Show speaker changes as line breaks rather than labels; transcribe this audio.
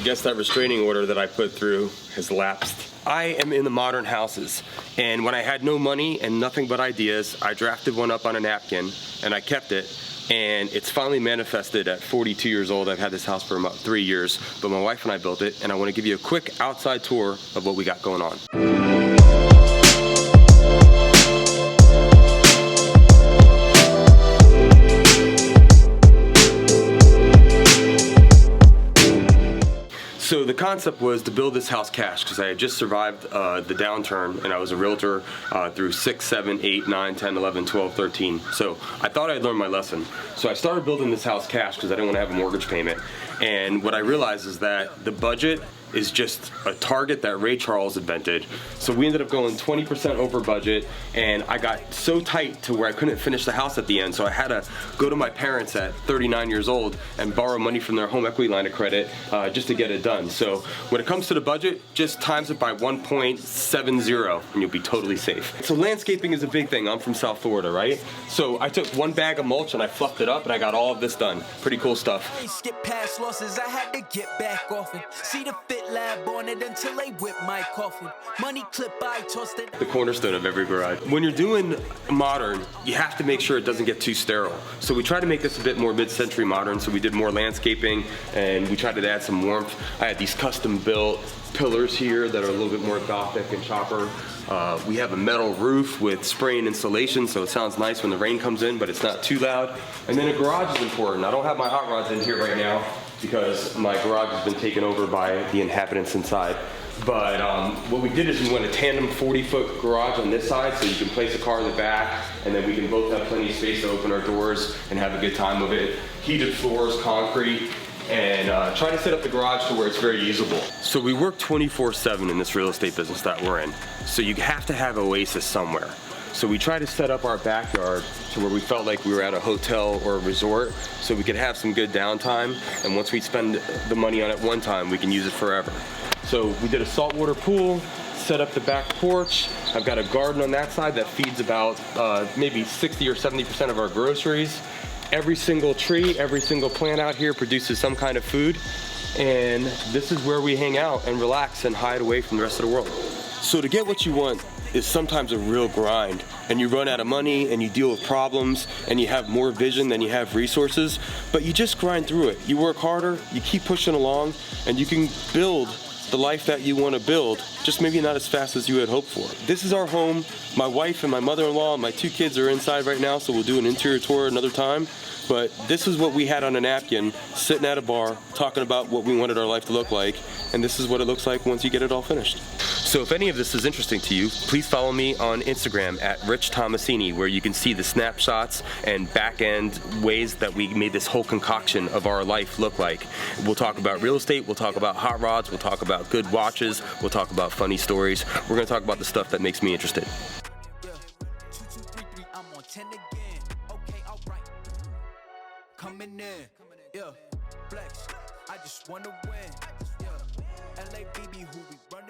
guess that restraining order that I put through has lapsed. I am in the modern houses, and when I had no money and nothing but ideas, I drafted one up on a napkin and I kept it, and it's finally manifested at 42 years old. I've had this house for about 3 years, but my wife and I built it, and I want to give you a quick outside tour of what we got going on. So the concept was to build this house cash because I had just survived the downturn, and I was a realtor through 6, 7, 8, 9, 10, 11, 12, 13. So I thought I'd learned my lesson. So I started building this house cash because I didn't want to have a mortgage payment. And what I realized is that the budget is just a target that Ray Charles invented. So we ended up going 20% over budget, and I got so tight to where I couldn't finish the house at the end, so I had to go to my parents at 39 years old and borrow money from their home equity line of credit just to get it done. So when it comes to the budget, just times it by 1.70 and you'll be totally safe. So landscaping is a big thing. I'm from South Florida, right? So I took 1 bag of mulch and I fluffed it up, and I got all of this done. Pretty cool stuff.
Skip past losses, I had to get back off it. See the fit lab on it until they whip my coffin. Money clip, I tossed it.
The cornerstone of every garage. When you're doing modern, you have to make sure it doesn't get too sterile. So we tried to make this a bit more mid-century modern, so we did more landscaping and we tried to add some warmth. I had these custom built pillars here that are a little bit more Gothic and chopper. We have a metal roof with spray and insulation, so it sounds nice when the rain comes in, but it's not too loud. And then a garage is important. I don't have my hot rods in here right now because my garage has been taken over by the inhabitants inside. But what we did is we went a tandem 40-foot garage on this side, so you can place a car in the back, and then we can both have plenty of space to open our doors and have a good time with it. Heated floors, concrete, and try to set up the garage to where it's very usable. So we work 24/7 in this real estate business that we're in. So you have to have oasis somewhere. So we try to set up our backyard to where we felt like we were at a hotel or a resort, so we could have some good downtime, and once we spend the money on it one time, we can use it forever. So we did a saltwater pool, set up the back porch. I've got a garden on that side that feeds about maybe 60 or 70% of our groceries. Every single tree, every single plant out here produces some kind of food, and this is where we hang out and relax and hide away from the rest of the world. So to get what you want is sometimes a real grind, and you run out of money and you deal with problems and you have more vision than you have resources, but you just grind through it. You work harder, you keep pushing along, and you can build the life that you want to build, just maybe not as fast as you had hoped for. This is our home. My wife and my mother-in-law and my 2 kids are inside right now, so we'll do an interior tour another time. But this is what we had on a napkin, sitting at a bar, talking about what we wanted our life to look like, and this is what it looks like once you get it all finished. So if any of this is interesting to you, please follow me on Instagram at Rich Tomasini, where you can see the snapshots and back-end ways that we made this whole concoction of our life look like. We'll talk about real estate, we'll talk about hot rods, we'll talk about good watches, we'll talk about funny stories. We're gonna talk about the stuff that makes me interested.
Coming in, yeah, flex. I just wanna win, yeah. LABB, who we running.